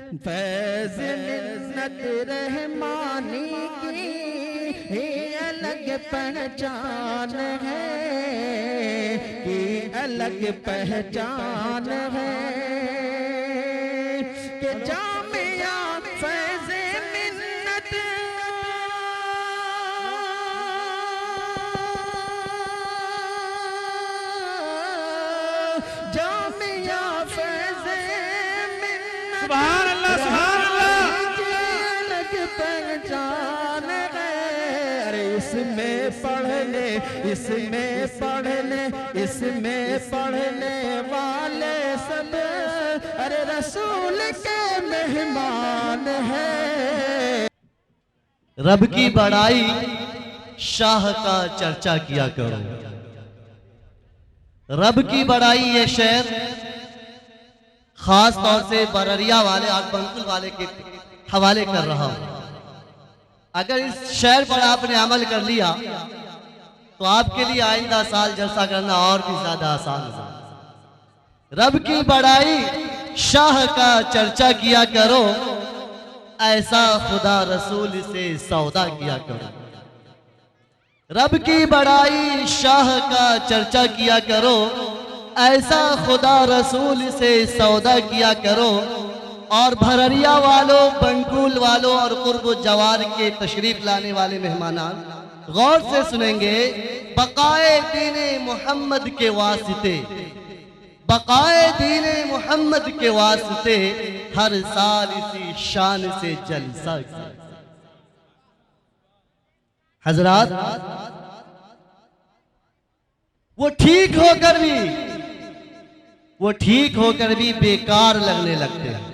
फैज़ मिन्नत रहमानी की अलग पहचान है, कि अलग पहचान है कि जामिया फैज़ मिन्नत जामिया फैज़ मिन्नत सुभान अल्लाह सुभान अल्लाह। अलग पहचान है। अरे इसमें पढ़ने पढ़ने वाले सब अरे रसूल के मेहमान हैं। रब की बड़ाई शाह का चर्चा किया करो। रब की बड़ाई ये शेर खास तौर से बररिया वाले और बंकुल वाले के हवाले कर रहा हूं। अगर इस शेर पर आपने अमल कर लिया तो आपके लिए आइंदा साल जलसा करना और भी ज्यादा आसान है। रब की बड़ाई शाह का चर्चा किया करो, ऐसा खुदा रसूल से सौदा किया करो। रब की बड़ाई शाह का चर्चा किया करो, ऐसा खुदा रसूल से सौदा किया करो। और भररिया वालों, बंकुल वालों और कुर्ब जवार के तशरीफ लाने वाले मेहमान गौर से सुनेंगे। बकाए दीन मोहम्मद के वास्ते, बकाए दीन मोहम्मद के वास्ते हर साल इसी शान से जलसा किया। हजरात, वो ठीक होकर भी बेकार लगने लगते हैं।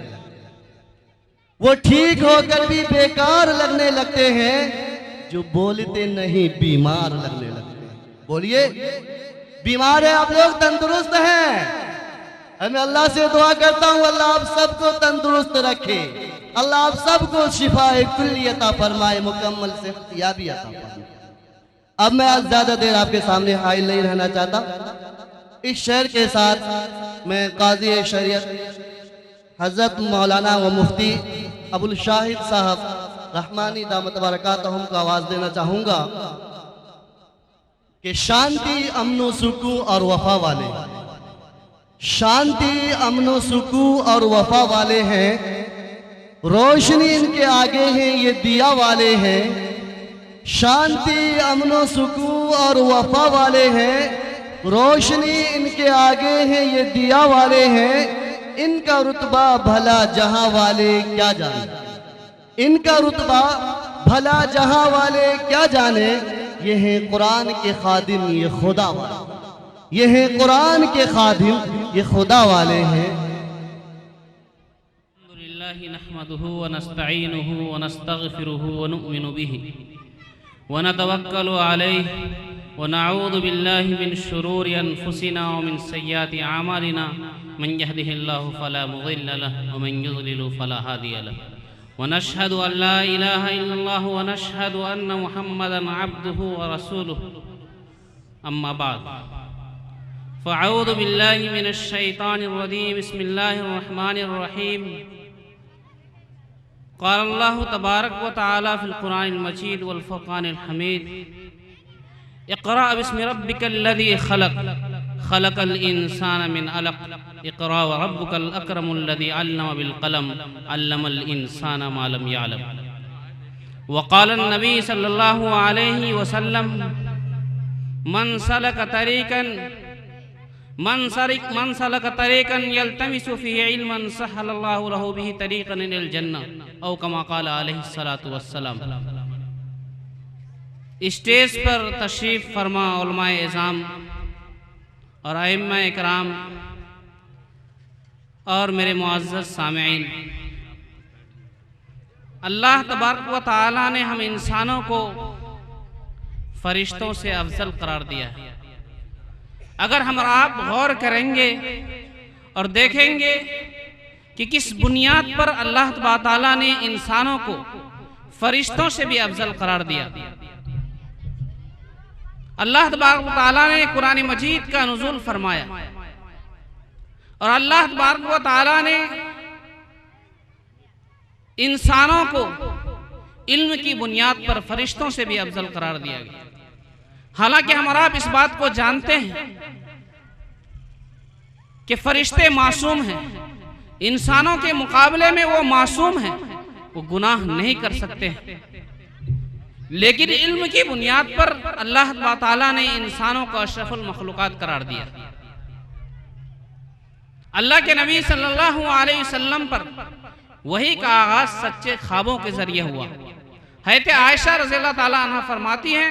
वो ठीक होकर भी बेकार लगने लगते हैं जो बोलते नहीं बीमार लगने लगते हैं। बोलिए, बीमार है आप लोग, तंदुरुस्त हैं। मैं अल्लाह से दुआ करता हूं अल्लाह आप सबको तंदुरुस्त रखे, अल्लाह आप सबको शिफाए कुल्ली अता फरमाए, मुकम्मल सेहतियाबी अता फरमाए। अब मैं आज ज्यादा देर आपके सामने हाइल नहीं रहना चाहता। इस शेर के साथ मैं काजी शरीयत हजरत मौलाना व मुफ्ती अबुल शाहिद साहब रहमानी दामत बरकातहुम को आवाज देना चाहूंगा कि शांति अमनो सुकून और वफा वाले, शांति अमनो सुकून और वफा वाले हैं। रोशनी इनके आगे हैं, ये दिया वाले हैं। शांति अमनो सुकून और वफा वाले हैं। रोशनी इनके आगे हैं, ये दिया वाले हैं। इनका रुतबा भला जहां वाले क्या जाने, इनका रुतबा भला जहां वाले क्या जाने। ये है कुरान के खादिम, ये खुदा वाले, ये है कुरान के खादिम, ये खुदा वाले हैं। अल्हम्दुलिल्लाहि नहमदुहु व नस्तईनुहु व नस्तगफिरुहु व नु'मिनु बिही व नतवक्कलु अलैहि व नऊज़ु बिल्लाहि मिन शुरूरि अनफुसिना व मिन सय्यिआति अमालिना मन यहदिहिल्लाहु फला मुज़िल्ल लहु व मन युज़लिल फला हादिय लहु व नशहदु अन ला इलाहा इल्लल्लाहु व नशहदु अन्न मुहम्मदन अब्दुहु व रसूलुहु। अम्मा बाद फ़अऊज़ु बिल्लाहि मिनश शैतानिर रजीम। बिस्मिल्लाहिर रहमानिर रहीम। क़ाल अल्लाहु तबारक व तआला फ़िल क़ुरानिल मजीद वल फ़ुरक़ानिल हमीद। इक़रा बिस्मि रब्बिकल्लज़ी ख़लक़ खलक़ल इंसाना मिन अलक़ इक़रा व रब्बुकल अकरमुल्लज़ी अल्लम बिल क़लम अल्लमल इंसाना मा लम यअलम। व क़ाल नबी सल्लल्लाहु अलैहि वसल्लम मन सलक तरीक़न यल्तमिसु फ़ीही इल्मन सहलल्लाहु लहु बिही तरीक़न इलल जन्नह औ कमा क़ाल अलैहि सलातु वस्सलाम। स्टेज पर तशरीफ़ फरमा उलमाए इज़ाम और आइम्मा इकराम और मेरे मुअज़्ज़ज़ सामिईन, अल्लाह तबारक व तआला ने हम इंसानों को फरिश्तों से अफजल करार दिया है। अगर हम आप गौर करेंगे और देखेंगे कि किस बुनियाद पर अल्लाह तआला ने इंसानों को फरिश्तों से भी अफजल करार दिया। अल्लाह तबारक व तआला ने कुरान मजीद का नुज़ूल फरमाया और अल्लाह तबारक व तआला ने इंसानों को इल्म की बुनियाद पर फरिश्तों से भी अफजल करार दिया गया। हालांकि हम और आप इस बात को जानते हैं कि फरिश्ते मासूम हैं, इंसानों के मुकाबले में वो मासूम हैं, वो गुनाह नहीं कर सकते हैं। लेकिन इल्म की बुनियाद पर अल्लाह ताला ने इंसानों को अशरफुल मखलूकात करार दिया। अल्लाह के नबी सल्लल्लाहु अलैहि वसल्लम पर वही का आगाज सच्चे ख्वाबों के जरिए हुआ। हज़रत आयशा रज़ियल्लाहु ताला अन्हा फरमाती हैं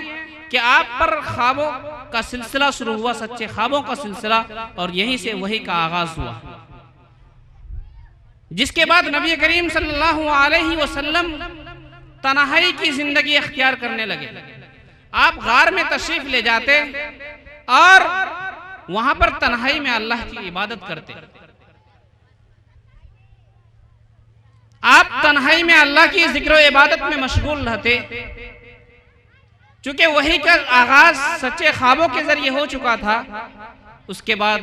कि आप पर ख्वाबों का सिलसिला शुरू हुआ, सच्चे ख्वाबों का सिलसिला, और यहीं से वही का आगाज हुआ। जिसके बाद नबी करीम सल्लल्लाहु अलैहि वसल्लम तन्हाई की जिंदगी अख्तियार करने लगे। आप गार में तशरीफ ले जाते और वहां पर तन्हाई में अल्लाह की इबादत करते। आप तन्हाई में अल्लाह की जिक्र व इबादत में मशगूल रहते। चूंकि वही का आगाज सच्चे ख्वाबों के जरिए हो चुका था, उसके बाद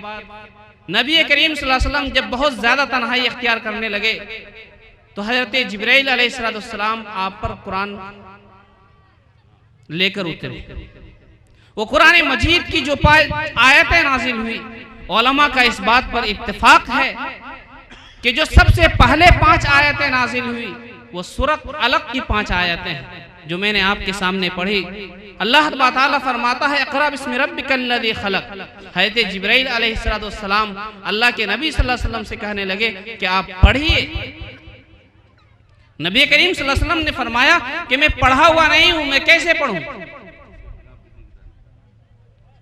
नबी करीम सल्लल्लाहु अलैहि वसल्लम जब बहुत ज्यादा तन्हाई अख्तियार करने लगे तो हजरत जिब्राइल अलैहिस्सलाम आप पर कुरान लेकर उतरे। वो कुरान मजीद की जो आयतें नाजिल हुई, उलमा का इस बात पर इत्तेफाक है कि जो सबसे पहले 5 आयतें नाजिल हुई वो सूरत अलग की 5 आयतें हैं जो मैंने आपके सामने पढ़ी। अल्लाह ताला फरमाता है इक़रा बिस्मि रब्बिकल्लज़ी खलक़। हज़रत जिब्राइल अलैहिस्सलाम अल्लाह के नबी सल्लल्लाहु अलैहि वसल्लम से कहने लगे कि आप पढ़िए। नबी करीम सल्लल्लाहु अलैहि वसल्लम ने फरमाया कि मैं पढ़ा हुआ नहीं हूं, मैं कैसे पढ़ूं।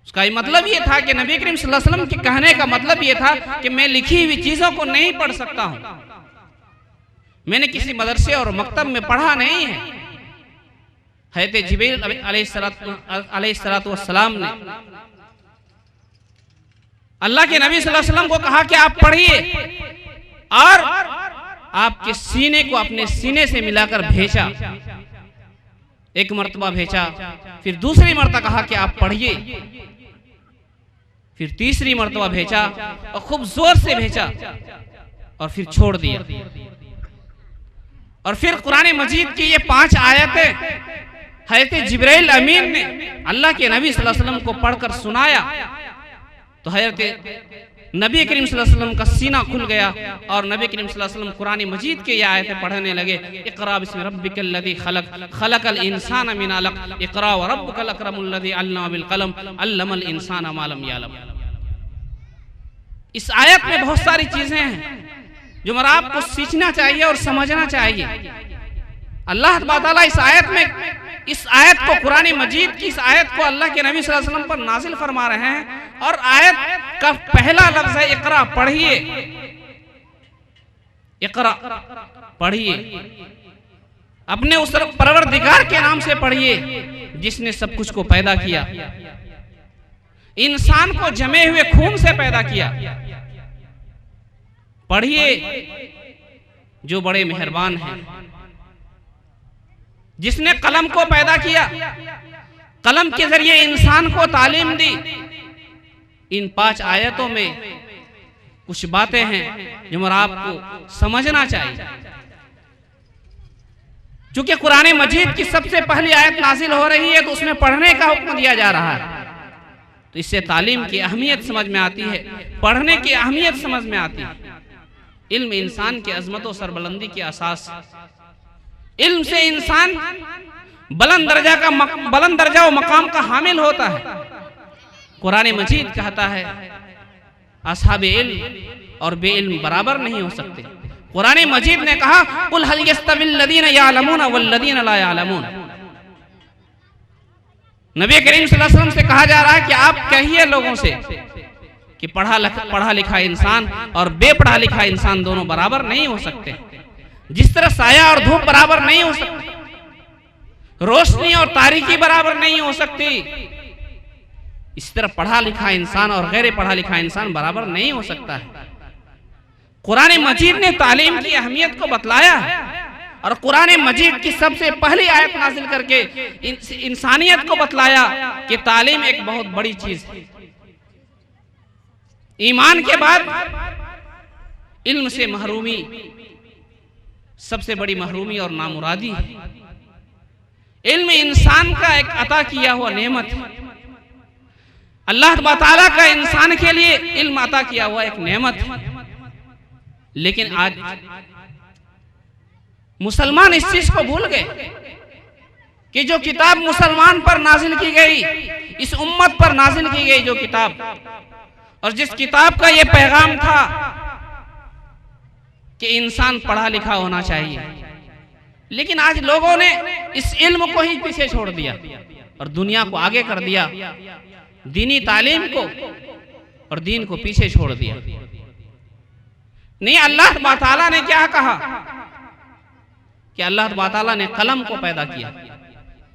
उसका मतलब ये था कि नबी करीम सल्लल्लाहु अलैहि वसल्लम के कहने का मतलब ये था कि मैं लिखी हुई चीजों को नहीं पढ़ सकता हूं, मैंने किसी मदरसे और मकतब में पढ़ा नहीं है। हज़रत जिब्रील अलैहिस्सलातु वस्सलाम ने अल्लाह के नबी सल्लल्लाहु अलैहि वसल्लम को कहा कि आप पढ़िए, और आपके सीने को अपने सीने से मिलाकर भेजा। एक मर्तबा भेजा, फिर दूसरी मर्तबा कहा कि आप पढ़िए, फिर तीसरी मर्तबा भेजा और खूब जोर से भेजा और फिर छोड़ दिया। और फिर कुरान मजीद की ये 5 आयतें हज़रत जिब्राइल अमीन ने अल्लाह के नबी सल्लल्लाहु अलैहि वसल्लम को पढ़कर सुनाया तो हज़रत नबी करीम सल्लल्लाहु अलैहि वसल्लम का सीना खुल गया और नबी करीम सल्लल्लाहु अलैहि वसल्लम कुरान मजीद के ये आयतें पढ़ने लगे। इक़रा बिस्मि रब्बिकल्लज़ी खलक़ खलक़ल इंसाना मिन अलक़ इक़रा व रब्बुकल अकरमुल्लज़ी अल्लमा बिल क़लम अल्लमल इंसाना मा लम यअलम। इस आयत में बहुत सारी चीजें हैं जो मरा आपको सीखना चाहिए और समझना चाहिए। अल्लाह ताला इस आयत को कुरान मजीद की इस आयत को अल्लाह के नबी सल्लल्लाहु अलैहि वसल्लम पर नाजिल फरमा रहे हैं और आयत का पहला लफ्ज है इक़रा, पढ़िए। इक़रा पढ़िए, अपने उस परवरदिगार के नाम से पढ़िए जिसने सब कुछ को पैदा किया, इंसान को जमे हुए खून से पैदा किया। पढ़िए जो बड़े मेहरबान हैं, जिसने कलम को पैदा किया, कलम के जरिए इंसान को तालीम दी। इन 5 आयतों में कुछ बातें हैं जो मेरा आपको समझना चाहिए। चूंकि कुरान मजीद की सबसे पहली आयत नाजिल हो रही है तो उसमें पढ़ने का हुक्म दिया जा रहा है, तो इससे तालीम की अहमियत समझ में आती है, पढ़ने की अहमियत समझ में आती है। इल्म इंसान की अजमत और सरबुलंदी की असास। इल्म से इंसान बुलंद दर्जा और मकाम का हामिल होता है। कुरान मजीद कहता है असहाबे इल्म और बेइल्म बराबर नहीं हो सकते। कुरान मजीद ने कहा कुल हल यस्तविल लदीना यअलमून वल्लदीना ला यअलमून। नबी करीम सल्लल्लाहु अलैहि वसल्लम से कहा जा रहा है कि आप कहिए लोगों से कि पढ़ा लिखा इंसान और बेपढ़ा लिखा इंसान दोनों बराबर नहीं हो सकते। जिस तरह साया और धूप बराबर नहीं हो सकती, रोशनी और तारीकी बराबर नहीं हो सकती, इस तरह पढ़ा लिखा इंसान और गैर पढ़ा लिखा इंसान बराबर नहीं हो सकता है। कुरान मजीद ने तालीम की अहमियत को बतलाया है और कुरान मजीद की सबसे पहली आयत नाजिल करके इंसानियत को बतलाया कि तालीम एक बहुत बड़ी चीज है। ईमान के बाद इल्म से महरूमी, सबसे बड़ी महरूमी और नामुरादी है। इल्म इंसान का एक अता किया हुआ नेमत है। अल्लाह ताला का इंसान के लिए इल्म अता किया हुआ एक नेमत है। लेकिन आज मुसलमान इस चीज को भूल गए कि जो किताब मुसलमान पर नाजिल की गई, इस उम्मत पर नाजिल की गई जो किताब, और जिस किताब का यह पैगाम था कि इंसान पढ़ा लिखा होना चाहिए, लेकिन आज लोगों ने इस इल्म को ही पीछे छोड़ दिया और दुनिया को आगे कर दिया, दीनी तालीम को और दीन को पीछे छोड़ दिया। नहीं, अल्लाह ताला ने क्या कहा कि अल्लाह ताला ने कलम को पैदा किया।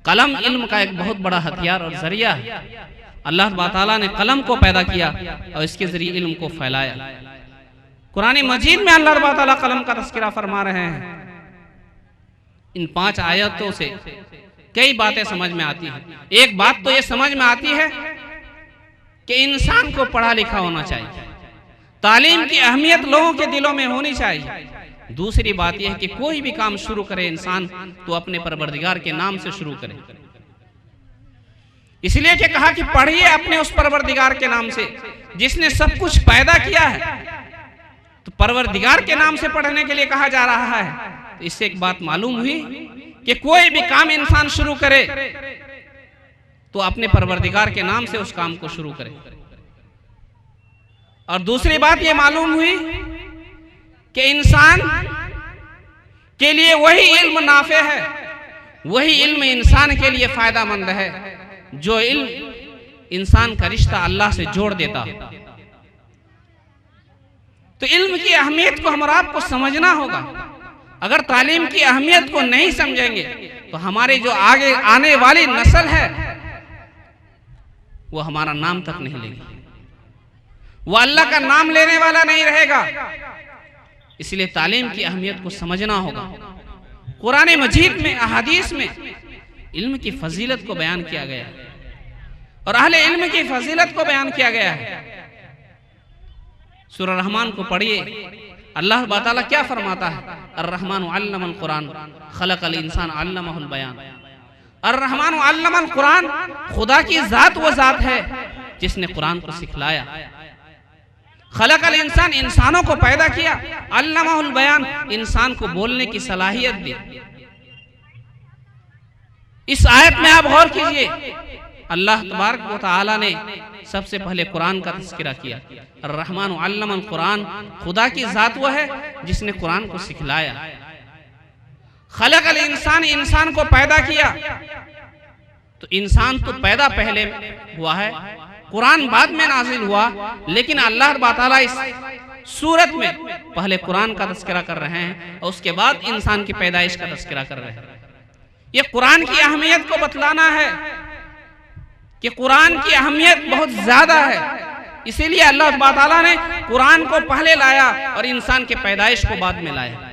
कलम इल्म का एक बहुत बड़ा हथियार और जरिया है। अल्लाह ताला ने कलम को पैदा किया और इसके जरिए इल्म को फैलाया। कुरान मजीद में अल्लाह ताला कलम का तज़किरा फरमा रहे हैं। इन 5 आयतों से कई बातें समझ में आती हैं। एक बात तो ये समझ में आती है कि इंसान को पढ़ा लिखा होना चाहिए, तालीम की अहमियत लोगों के दिलों में होनी चाहिए। दूसरी बात यह है कि कोई भी काम शुरू करे इंसान तो अपने परवरदिगार के नाम से शुरू करे। इसलिए कि कहा कि पढ़िए अपने उस परवरदिगार के नाम से जिसने सब कुछ पैदा किया है। तो परवरदिगार के नाम से पढ़ने के लिए कहा जा रहा है। तो इससे एक बात मालूम हुई कि कोई भी काम इंसान शुरू करे तो अपने परवरदिगार के नाम से उस काम को शुरू करे। और दूसरी बात यह मालूम हुई कि इंसान के लिए वही इल्म नाफे है, वही इल्म इंसान के लिए फायदामंद है जो इल्म इंसान का रिश्ता अल्लाह से जोड़ देता। तो इल्म की अहमियत को हम और आपको समझना होगा। अगर तालीम की अहमियत को नहीं समझेंगे तो हमारे जो आगे आने वाली नस्ल है वो हमारा नाम तक नहीं लेगी, वो अल्लाह का नाम लेने वाला नहीं रहेगा। इसलिए तालीम की अहमियत को समझना होगा। कुरान मजीद में, अहादीस में इल्म की फजीलत को बयान किया गया है और अहले इल्म की फजीलत को बयान किया गया है। सूरह रहमान को पढ़िए, अल्लाह ताला क्या फरमाता है? अर्रहमान अल्लमल कुरान खलकल इंसान अल्लमहुल बयान। अर्रहमान अल्लमल कुरान, खुदा की जात वो जात है जिसने कुरान को सिखलाया। खलकल इंसान, इंसानों को पैदा किया। अल्लमहुल बयान, इंसान को बोलने की सलाहियत दी। इस आयत में आप गौर कीजिए, अल्लाह तबारक व तआला ने सबसे पहले कुरान का तज़किरा किया। अर्रहमान अल्लमल कुरान, खुदा की जात वो है जिसने कुरान को सिखलाया। खलकल इंसान, इंसान को पैदा किया। तो इंसान तो पैदा पहले हुआ है, कुरान बाद में नाजिल हुआ, लेकिन अल्लाह ताला इस सूरत में पहले कुरान का तज़किरा कर रहे हैं और उसके बाद इंसान की पैदाइश का तज़किरा कर रहे हैं। ये कुरान की अहमियत को बतलाना है कि कुरान की अहमियत बहुत ज्यादा है। इसीलिए अल्लाह ताला ने कुरान को पहले लाया और इंसान के पैदाइश को बाद में लाया।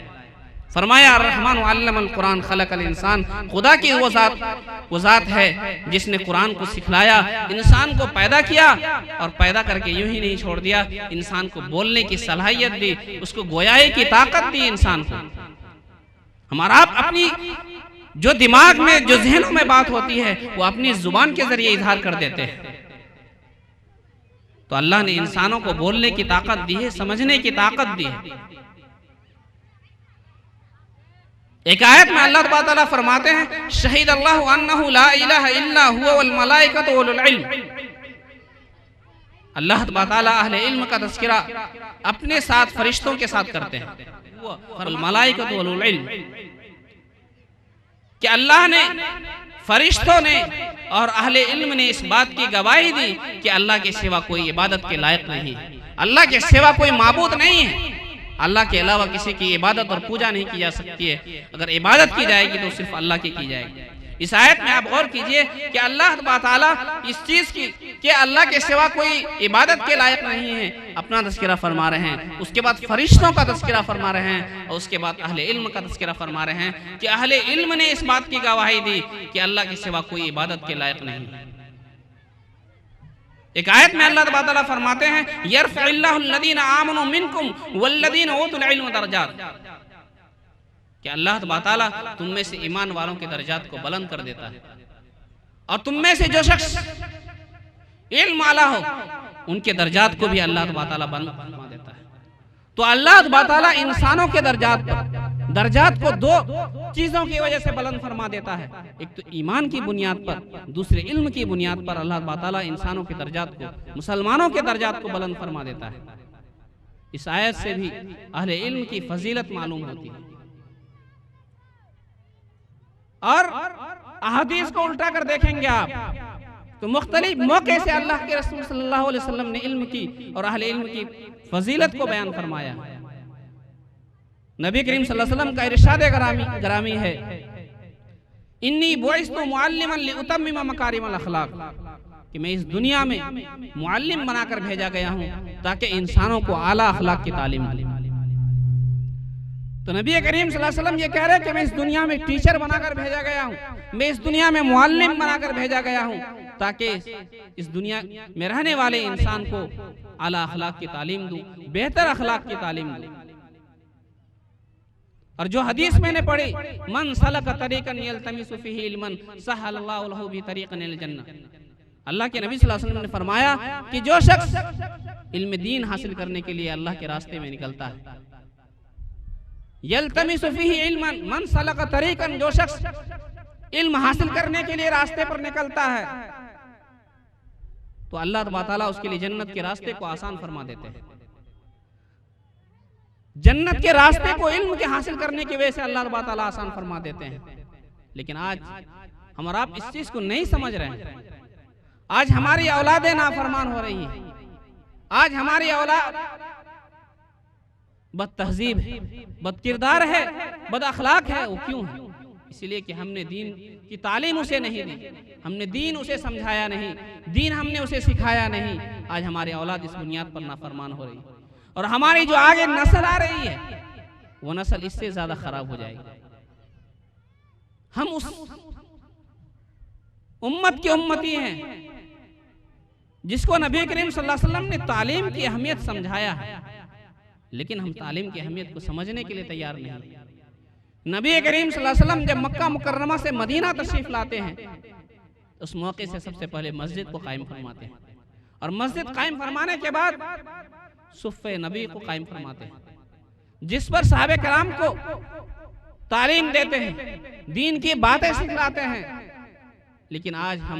फरमाया अर्रहमान अल्लमल कुरान खलकल इंसान, खुदा की वो जात है जिसने कुरान को सिखलाया, इंसान को पैदा किया और पैदा करके यूं ही नहीं छोड़ दिया, इंसान को बोलने की सलाहियत दी, उसको गोयाई की ताकत दी इंसान को। हमारा अपनी जो दिमाग में, जो जहनों में बात होती है वो अपनी जुबान के जरिए इजहार कर देते हैं। तो अल्लाह ने इंसानों को बोलने की ताकत दी है, समझने की ताकत दी है। एक आयत में अल्लाह ताला फरमाते हैं, शहीद अल्लाहु अन्नहु ला इलाहा इल्ला हुवा वल मलाइकतु व उलुल इल्म। अल्लाह ताला अहले इल्म का तज़किरा अपने साथ फरिश्तों के साथ करते हैं, वल मलाइकतु व उलुल इल्म, कि अल्लाह ने, फरिश्तों ने और अहले इल्म ने इस बात की गवाही दी कि अल्लाह के सिवा कोई इबादत के लायक नहीं है, अल्लाह के सिवा कोई माबूद नहीं है, अल्लाह के अलावा किसी की इबादत और पूजा नहीं की जा सकती है। अगर इबादत की जाएगी तो सिर्फ अल्लाह की जाएगी। इस आयत में आप गौर कीजिए कि अल्लाह ताला इस चीज की कि अल्लाह के सिवा कोई इबादत के लायक नहीं है अपना तज़किरा फरमा रहे हैं। उसके बाद फरिश्तों का तज़किरा फरमा रहे हैं और उसके बाद अहले इल्म का तज़किरा फरमा रहे हैं कि अहले इल्म ने इस बात की गवाही दी कि अल्लाह के सिवा कोई इबादत के लायक नहीं है। एक आयत में अल्लाह ताला फरमाते हैं, यरफ़इल्लाहु अल्लज़ीना आमनू मिनकुम वल्लज़ीना ऊतुल इल्म दरजात। कि अल्लाह तबारक व तआला तुम में से ईमान वालों के दर्जात को बुलंद कर देता है, और तुम में से जो शख्स इल्म वाला हो उनके दर्जात को भी अल्लाह तबारक व तआला बुलंद फरमा देता है। तो अल्लाह तबारक व तआला इंसानों के दर्जात को दो चीजों की वजह से बुलंद फरमा देता है। एक तो ईमान की बुनियाद पर, दूसरे इल्म की बुनियाद पर अल्लाह तबारक व तआला इंसानों के दर्जात को, मुसलमानों के दर्जात को बुलंद फरमा देता है। इस आयत से भी अहले इल्म की फजीलत मालूम होती है। और अहादीस को उल्टा कर देखेंगे आप तो मुख्तलिफ मौके से अल्लाह के रसूल सल्लल्लाहु अलैहि वसल्लम ने इल्म की और अहले इल्म की फजीलत को बयान फरमाया। नबी करीम सल्लल्लाहु अलैहि वसल्लम का इरशाद ग्रामी है, इन्नी बुइस्तु मुअल्लिमन लिउतम्मिम मकारिमल अखलाक, कि मैं इस दुनिया में मुअल्लिम बनाकर भेजा गया हूं ताकि इंसानों को आला अखलाक की तालीम दूं। तो नबी करीम सल्लल्लाहु अलैहि वसल्लम ये कह रहे हैं कि मैं इस दुनिया में टीचर बनाकर भेजा गया हूं, मैं इस दुनिया में मुअल्लिम बनाकर भेजा गया हूं ताकि इस दुनिया में रहने वाले इंसान को आला अखलाक की तालीम दूं, बेहतर अखलाक की तालीम दूं। और जो हदीस मैंने पढ़ी, मन सलक तरीकन यल्तमिसु फीही इल्मन सहलल्लाहु लहू बि तरीकन इल जन्नह, अल्लाह के नबी सल्लल्लाहु अलैहि वसल्लम ने फरमाया कि जो शख्स इल्म दीन हासिल करने के लिए अल्लाह के रास्ते में निकलता है, यल्तमिसु फीही इल्मन मन सलक तरीकन, जो शख्स इल्म हासिल करने के लिए रास्ते पर निकलता है तो अल्लाह तबारक व तआला उसके लिए जन्नत के रास्ते को आसान फरमा देते हैं। जन्नत के रास्ते को इल्म के हासिल करने की वजह से अल्लाह तबारक व तआला आसान फरमा देते हैं। लेकिन आज हम और आप इस चीज को नहीं समझ रहे हैं। आज हमारी औलादें नाफरमान हो रही हैं, आज हमारी औलाद बदतहजीब है, बदकिरदार है, बद अखलाक है। वो क्यों है? इसलिए कि हमने दीन की तालीम उसे नहीं दी, हमने दीन उसे समझाया नहीं, दीन हमने उसे सिखाया नहीं। आज हमारी औलाद इस बुनियाद पर नाफरमान हो रही है, और हमारी जो आगे नस्ल आ रही है वो नस्ल इससे ज्यादा खराब हो जाएगी। हम उस उम्मत की उम्मती हैं जिसको नबी करीम सल्लल्लाहु अलैहि वसल्लम ने तालीम की अहमियत समझाया है, लेकिन हम तालीम की अहमियत को समझने के लिए तैयार नहीं। नबी करीम सल्लल्लाहु अलैहि वसल्लम जब मक्का मुकर्रमा से मदीना तशरीफ लाते हैं उस मौके से सबसे पहले मस्जिद को कायम फरमाते हैं, और मस्जिद कायम फरमाने के बाद सुफ़े नबी को कायम फरमाते हैं, जिस पर साहबे कराम को तालीम देते हैं, दीन की बातें सिखलाते हैं। लेकिन आज हम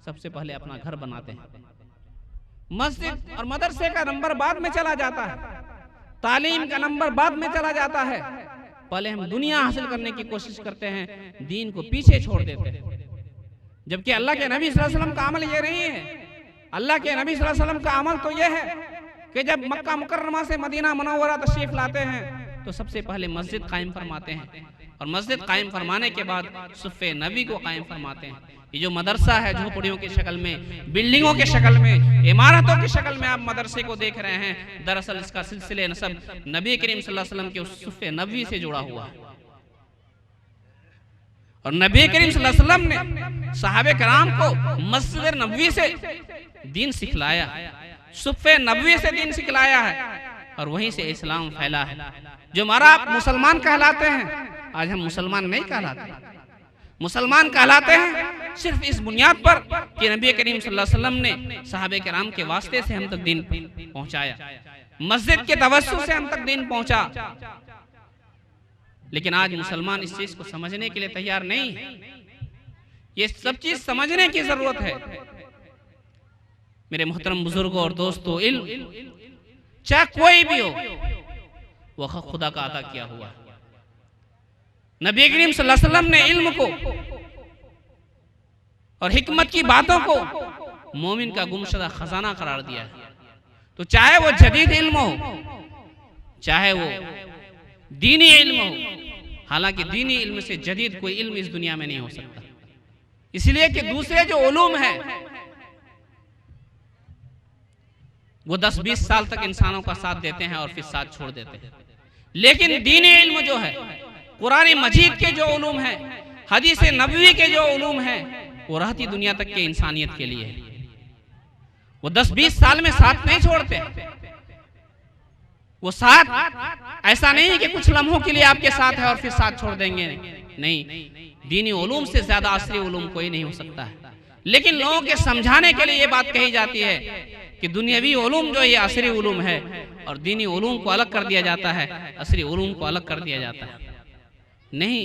सबसे पहले अपना घर बनाते हैं, मस्जिद और मदरसे का नंबर बाद में चला जाता है, तालीम का नंबर बाद में चला जाता है। पहले हम दुनिया हासिल करने की कोशिश करते हैं, दीन को पीछे छोड़ देते हैं। जबकि अल्लाह के नबी सल्लल्लाहु अलैहि वसल्लम का अमल ये नहीं है। अल्लाह के नबी सल्लल्लाहु अलैहि वसल्लम का अमल तो ये है कि जब मक्का मुकर्रमा से मदीना मुनव्वरा तशरीफ लाते हैं तो सबसे पहले मस्जिद कायम फरमाते हैं, और मस्जिद कायम फरमाने के बाद सुफ़े नबी को कायम फरमाते हैं। ये जो मदरसा है, झोपड़ियों की शक्ल में, बिल्डिंगों की शक्ल में, इमारतों की शक्ल में आप मदरसे को देख रहे हैं, दरअसल इसका सिलसिले नसब नबी करीम सल्लल्लाहु अलैहि वसल्लम के उस सुफ़े नबी से जुड़ा हुआ है। और नबी करीम सल्लल्लाहु अलैहि वसल्लम ने सहाबे कराम को मस्जिद नबवी से दीन सिखलाया, सुफ़े नबवी से दीन सिखलाया है, और वहीं से इस्लाम फैला है। जो हमारा आप मुसलमान कहलाते हैं, आज हम मुसलमान नहीं कहलाते। मुसलमान कहलाते हैं सिर्फ इस बुनियाद पर कि नबी करीम सल्लल्लाहु अलैहि वसल्लम ने सहाबे कराम के वास्ते से हम तक दीन पहुंचाया, मस्जिद के तवस्सुल से हम तक दीन पहुंचा। लेकिन आज मुसलमान इस चीज को समझने के लिए तैयार नहीं है। ये सब चीज समझने की जरूरत है। मेरे मोहतरम बुजुर्गों और दोस्तों, इल्म चाहे कोई भी हो, वह खुदा का अता किया हुआ। नबी करीम सल्लल्लाहु अलैहि वसल्लम ने इल्म को और हिकमत की बातों को मोमिन का गुमशुदा खजाना करार दिया है। तो चाहे वो जदीद इल्म हो, चाहे वो दीनी इल्म हो, हालांकि दीनी इल्म से जदीद कोई इल्म इस दुनिया में नहीं हो सकता, इसलिए कि दूसरे जो उलूम है वो 10-20 साल तक इंसानों का साथ देते हैं और फिर साथ छोड़ देते हैं। लेकिन दीनी इल्म जो है, कुरान मजीद के जो उलूम है, हदीस नबवी के जो उलूम है, वो रहती दुनिया तक के इंसानियत के लिए है। वो 10-20 साल में साथ नहीं छोड़ते। वो साथ ऐसा नहीं है कि कुछ लम्हों के लिए आपके साथ है और फिर साथ छोड़ देंगे, नहीं। दीनी उलूम से ज्यादा असली उलूम कोई नहीं हो सकता है। लेकिन लोगों के समझाने के लिए ये बात कही जाती है कि दुनियावी उलूम जो ये असली उलूम है और दीनी उलूम को अलग कर दिया जाता है, असली उलूम को अलग कर दिया जाता है। नहीं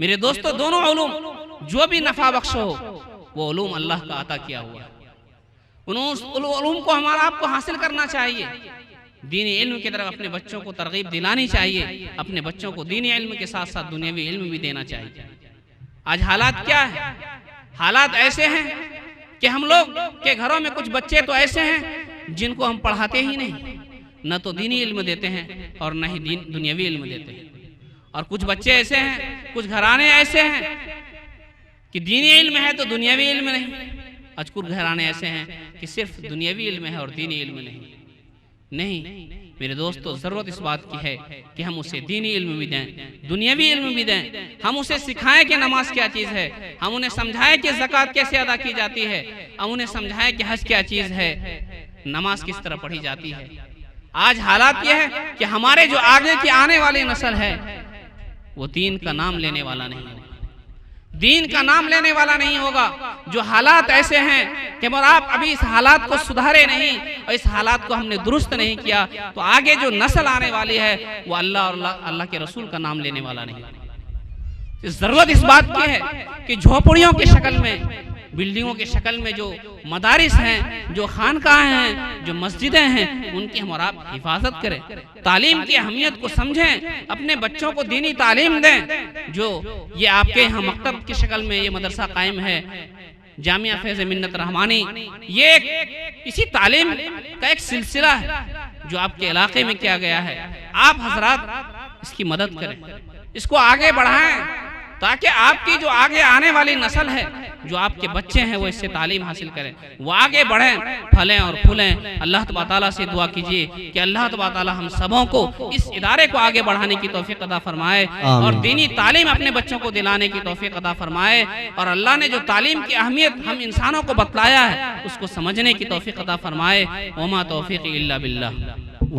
मेरे दोस्तों, दोनों उलूम जो भी नफा बख्श हो वो उलूम अल्लाह का अता किया हुआ, उन उलूम को हमारा आपको हासिल करना चाहिए। दीनी इल्म की तरफ अपने बच्चों को तरगीब दिलानी चाहिए, अपने बच्चों को दीनी इल्म के साथ साथ दुनियावी इल्म भी देना चाहिए। आज हालात क्या है? हालात ऐसे हैं कि हम लोग के घरों में कुछ बच्चे तो ऐसे हैं जिनको हम पढ़ाते ही नहीं, न तो दीनी इल्म देते हैं और न ही दुनियावी इल्म देते हैं। और कुछ बच्चे ऐसे हैं, कुछ घराने ऐसे हैं कि दीनी इल्म है तो दुनियावी इल्म नहीं, आज कुछ घराने ऐसे हैं कि सिर्फ दुनियावी इल्म है और दीनी इल्म नहीं। मेरे दोस्तों, जरूरत इस बात की है कि हम उसे दीनी इल्म भी दें, दुनियावी इल्म भी दें। हम उसे सिखाएं कि नमाज क्या चीज़ है, हम उन्हें समझाएं कि ज़कात कैसे अदा की जाती है, हम उन्हें समझाएं कि हज क्या चीज़ है, नमाज किस तरह पढ़ी जाती है। आज हालात ये है कि हमारे जो आगे की आने वाली नस्ल है वो दीन का नाम लेने वाला नहीं होगा, दीन का नाम लेने वाला नहीं होगा। जो हालात ऐसे हैं कि अगर आप अभी इस हालात को सुधारे नहीं और इस हालात को हमने दुरुस्त नहीं किया तो आगे जो नस्ल आने वाली है वो अल्लाह और अल्लाह के रसूल का नाम लेने वाला नहीं। जरूरत इस बात की है कि झोपड़ियों की शक्ल में, बिल्डिंगों की शक्ल में जो मदारिस हैं, जो खानकाहें हैं, जो मस्जिदें हैं, उनकी हम और आप हिफाजत करें, तालीम की अहमियत को समझें, अपने बच्चों को दीनी तालीम दें। जो ये आपके यहाँ मकतब की शक्ल में ये मदरसा कायम है, जामिया फैज़ मिन्नत रहमानी, ये इसी तालीम का एक सिलसिला है जो आपके इलाके में किया गया है। आप हजरात इसकी मदद करें, इसको आगे बढ़ाएं ताकि आपकी जो आगे आने वाली नस्ल है, जो आपके बच्चे हैं, वो इससे तालीम हासिल करें, वो आगे बढ़ें, फलें और फूलें। अल्लाह तबारक ताला से दुआ कीजिए कि अल्लाह तबारक ताला हम सबों को इस इदारे को आगे बढ़ाने की तौफीक अता फरमाए और दीनी तालीम अपने बच्चों को दिलाने की तौफीक अता फरमाए। और अल्लाह ने जो तालीम की अहमियत हम इंसानों को बतलाया है उसको समझने की तौफीक अता फरमाए। वमा तौफीक इल्ला बिल्लाह।